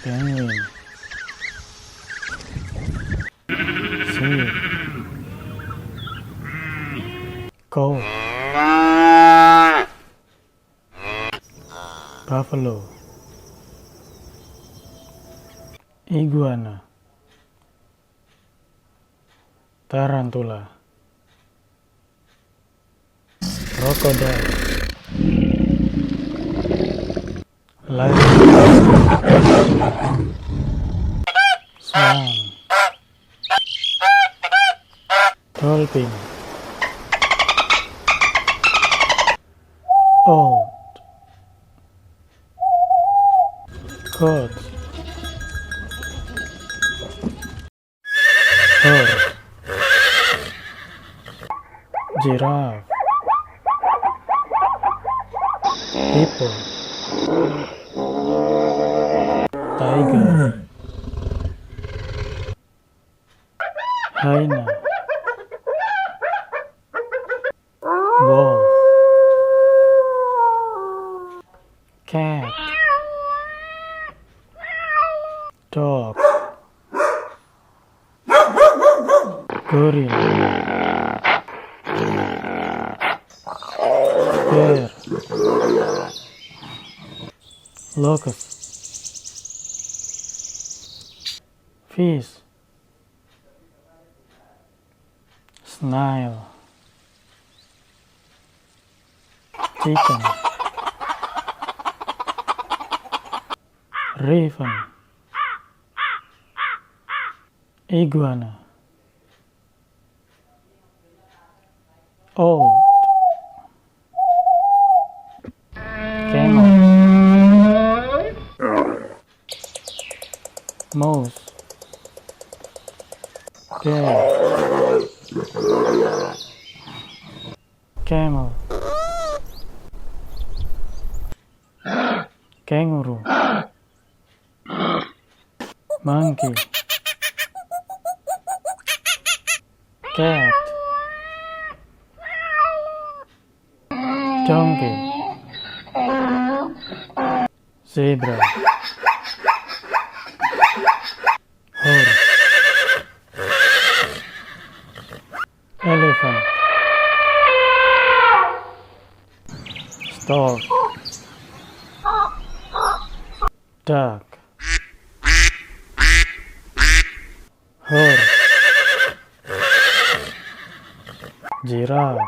penguin, seal, goat, buffalo, iguana, tarantula, crocodile, lion, swan, dolphin, old, goat, horse, giraffe, hippo, tiger, hyena, wolf, cat, dog, gorilla, bear, locust, fish, snail, chicken, raven, iguana, owl, camel, mouse, bear, camel, kangaroo, monkey, cat, donkey, zebra, horse, elephant, stork, duck, horse, giraffe,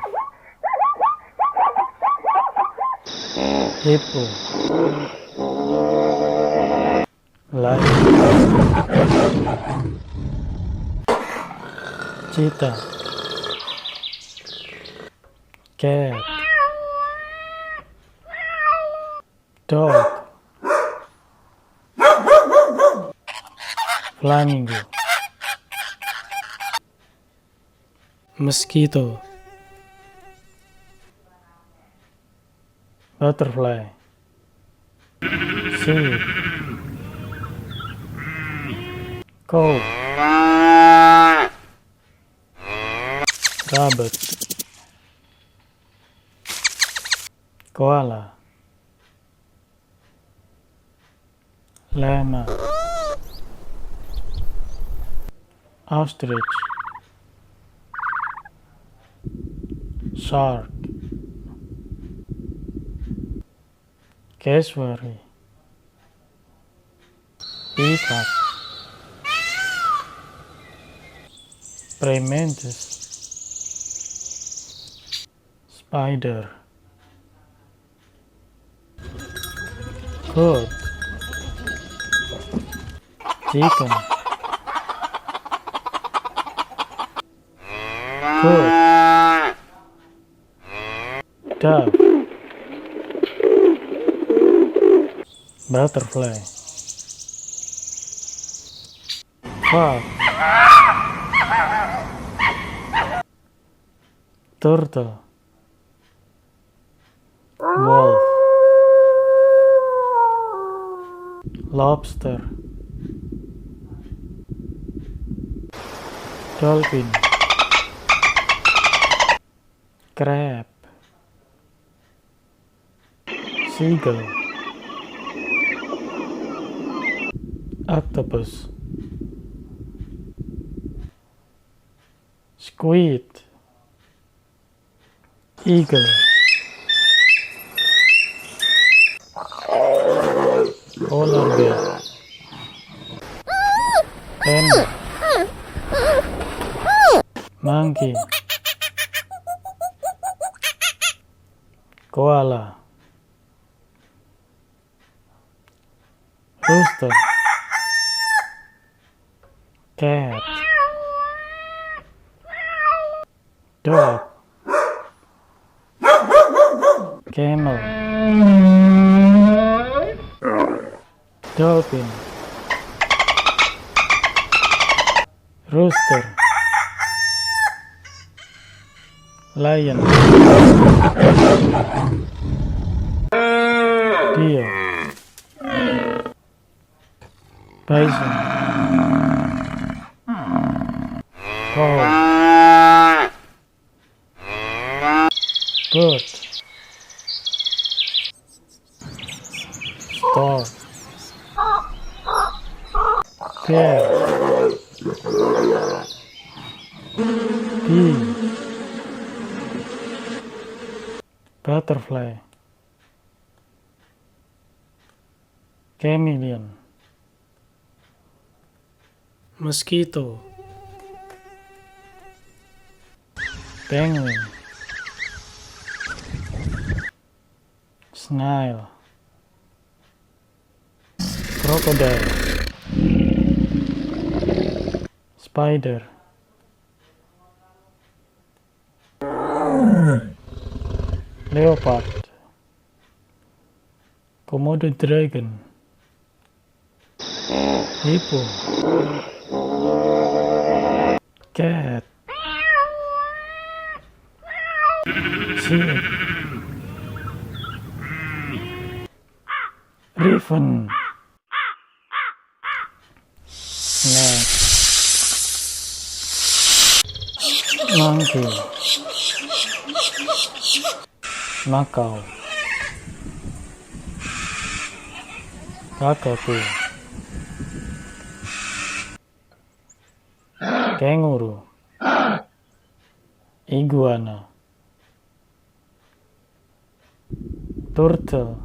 hippo, lion, cheetah, cat, dog, flamingo, mosquito, butterfly, seal, cow, rabbit, koala, llama, ostrich, shark, cassowary, peacock, praying mantis, spider, goat, chicken, goat, dove, butterfly, frog, turtle, wolf, lobster, dolphin, crab, seagull, octopus, squid, eagle, polar bear, panda, monkey, koala, rooster, cat, dog, camel, dolphin, rooster, lion, deer, bison, cow, bird, stork, bear, bee, butterfly, chameleon, mosquito, penguin, snail, crocodile, spider, leopard, komodo dragon, hippo, cat, seal, griffin, snake, monkey, macaw, cockatoo, kangaroo, iguana, turtle,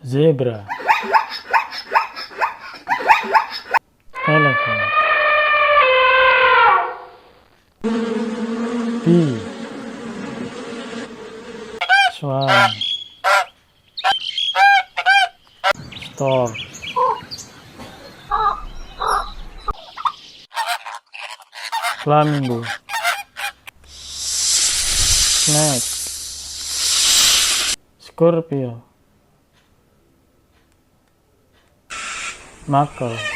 zebra, elephant, bee, swan, stork, flamingo, snake, scorpio, macaw,